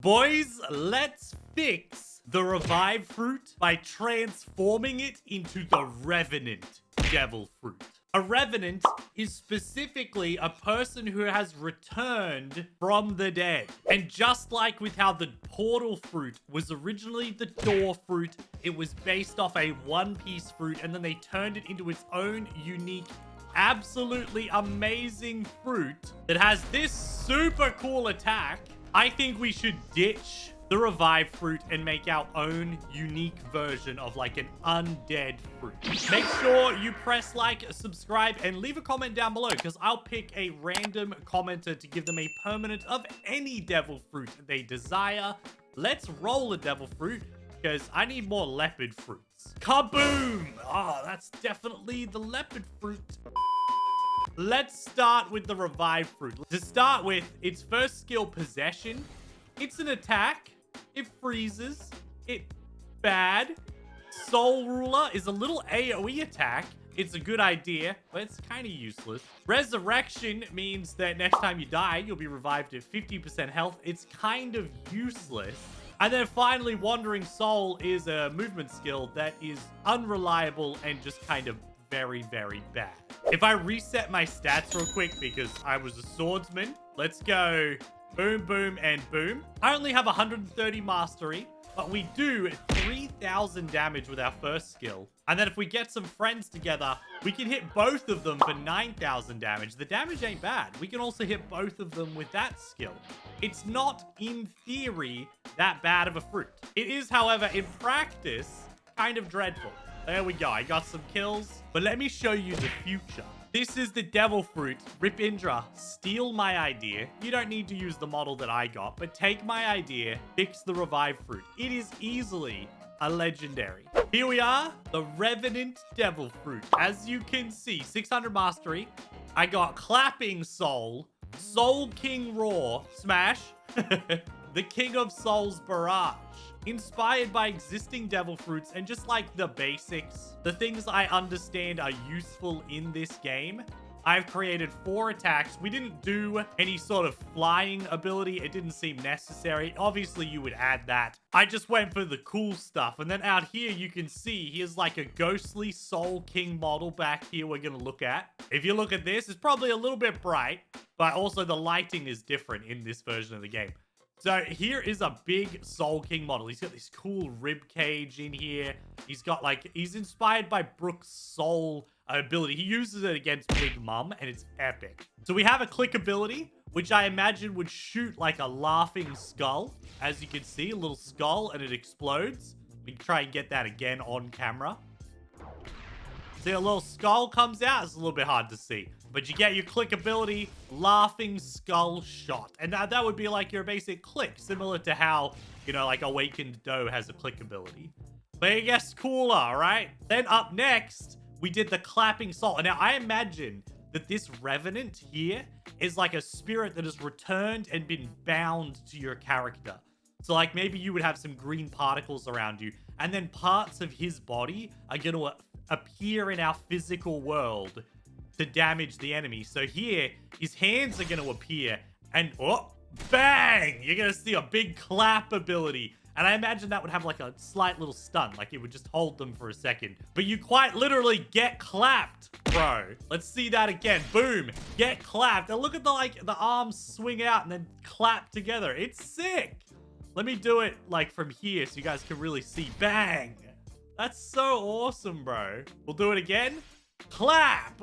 Boys, let's fix the revive fruit by transforming it into the Revenant Devil Fruit. A Revenant is specifically a person who has returned from the dead. And just like with how the Portal Fruit was originally the Door Fruit, it was based off a One Piece fruit, and then they turned it into its own unique, absolutely amazing fruit that has this super cool attack. I think we should ditch the revive fruit and make our own unique version of like an undead fruit. Make sure you press like, subscribe, and leave a comment down below because I'll pick a random commenter to give them a permanent of any devil fruit they desire. Let's roll a devil fruit because I need more leopard fruits. Kaboom! Oh, that's definitely the leopard fruit. Let's start with the revive fruit. To start with, its first skill, possession. It's an attack. It freezes. It's bad. Soul Ruler is a little AoE attack. It's a good idea, but it's kind of useless. Resurrection means that next time you die, you'll be revived at 50% health. It's kind of useless. And then finally, Wandering Soul is a movement skill that is unreliable and just kind of very, very bad. If I reset my stats real quick because I was a swordsman, let's go boom, boom, and boom. I only have 130 mastery, but we do 3,000 damage with our first skill. And then if we get some friends together, we can hit both of them for 9,000 damage. The damage ain't bad. We can also hit both of them with that skill. It's not, in theory, that bad of a fruit. It is, however, in practice, kind of dreadful. There we go. I got some kills. But let me show you the future. This is the devil fruit. Rip Indra, steal my idea. You don't need to use the model that I got, but take my idea, fix the revive fruit. It is easily a legendary. Here we are, the Revenant Devil Fruit. As you can see, 600 mastery. I got Clapping Soul, Soul King Roar, Smash, the King of Souls Barrage. Inspired by existing devil fruits and just like the basics, the things I understand are useful in this game, I've created 4 attacks. We didn't do any sort of flying ability. It didn't seem necessary. Obviously, you would add that. I just went for the cool stuff. And then out here, you can see here's like a ghostly Soul King model back here we're going to look at. If you look at this, it's probably a little bit bright, but also the lighting is different in this version of the game. So here is a big Soul King model. He's got this cool rib cage in here. He's got like, he's inspired by Brook's soul ability. He uses it against Big Mom and it's epic. So we have a click ability, which I imagine would shoot like a laughing skull. As you can see, a little skull and it explodes. We can try and get that again on camera. See, a little skull comes out. It's a little bit hard to see. But you get your click ability, laughing skull shot. And that would be like your basic click, similar to how, you know, like Awakened Doe has a click ability. But I guess cooler, right? Then up next, we did the Clapping Soul. Now, I imagine that this Revenant here is like a spirit that has returned and been bound to your character. So, like, maybe you would have some green particles around you, and then parts of his body are going to appear in our physical world to damage the enemy. So here, his hands are going to appear and, oh, bang! You're going to see a big clap ability. And I imagine that would have like a slight little stun, like it would just hold them for a second. But you quite literally get clapped, bro. Let's see that again. Boom, get clapped. And look at the arms swing out and then clap together. It's sick. Let me do it like from here so you guys can really see. Bang. That's so awesome, bro. We'll do it again. Clap.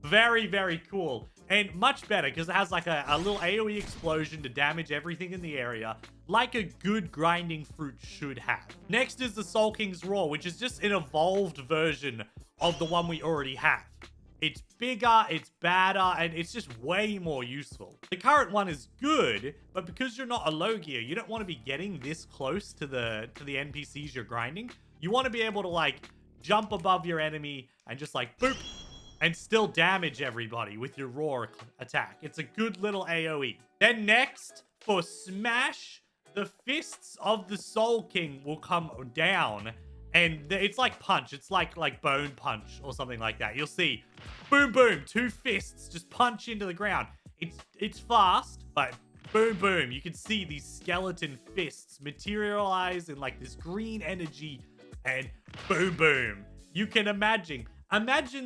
Very, very cool. And much better because it has like a little AoE explosion to damage everything in the area, like a good grinding fruit should have. Next is the Soul King's Roar, which is just an evolved version of the one we already have. It's bigger, it's badder, and it's just way more useful. The current one is good, but because you're not a Logia, you don't want to be getting this close to the NPCs you're grinding. You want to be able to like jump above your enemy and just like boop and still damage everybody with your roar attack. It's a good little AoE. Then next, for Smash, the Fists of the Soul King will come down. And it's like punch. It's like bone punch or something like that. You'll see, boom, boom, 2 fists just punch into the ground. It's fast, but boom, boom. You can see these skeleton fists materialize in like this green energy and boom, boom. You can imagine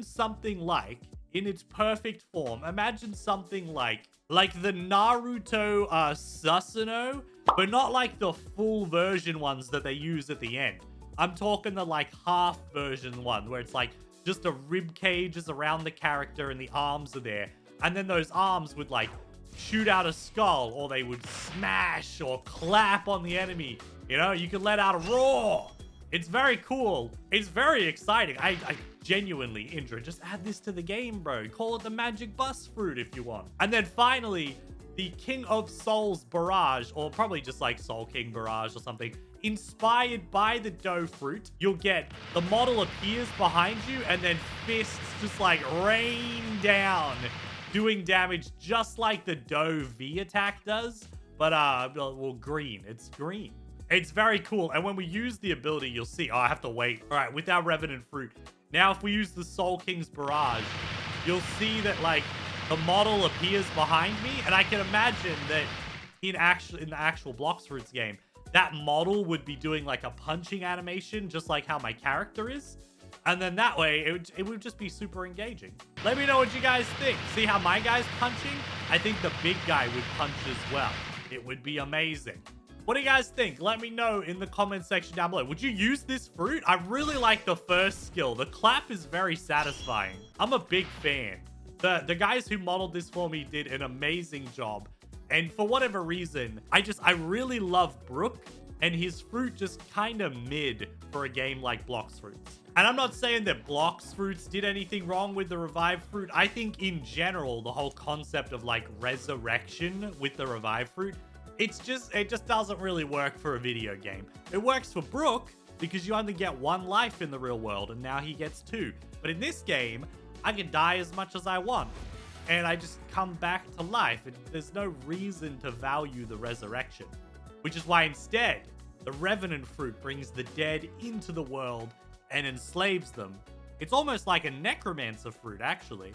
something like, in its perfect form, imagine something like the Naruto Susanoo, but not like the full version ones that they use at the end. I'm talking the like half version one where it's like just a rib cage is around the character and the arms are there. And then those arms would like shoot out a skull, or they would smash or clap on the enemy. You know, you could let out a roar. It's very cool. It's very exciting. I genuinely, Indra, just add this to the game, bro. Call it the Magic Bus Fruit if you want. And then finally, the King of Souls Barrage, or probably just like Soul King Barrage or something, inspired by the Dough Fruit. You'll get the model appears behind you and then fists just like rain down, doing damage just like the Dough V attack does, but well, green. It's green. It's very cool. And when we use the ability, you'll see, oh, I have to wait. All right, with our Revenant Fruit. Now, if we use the Soul King's Barrage, you'll see that like the model appears behind me, and I can imagine that in the actual Blox Fruits game, that model would be doing like a punching animation, just like how my character is. And then that way, it would just be super engaging. Let me know what you guys think. See how my guy's punching? I think the big guy would punch as well. It would be amazing. What do you guys think? Let me know in the comment section down below. Would you use this fruit? I really like the first skill. The clap is very satisfying. I'm a big fan. The guys who modeled this for me did an amazing job. And for whatever reason, I really love Brook, and his fruit just kind of mid for a game like Blox Fruits. And I'm not saying that Blox Fruits did anything wrong with the Revive Fruit. I think in general, the whole concept of like resurrection with the Revive Fruit, it just doesn't really work for a video game. It works for Brook because you only get one life in the real world, and now he gets two. But in this game, I can die as much as I want, and I just come back to life. There's no reason to value the resurrection, which is why instead, the Revenant Fruit brings the dead into the world and enslaves them. It's almost like a necromancer fruit, actually.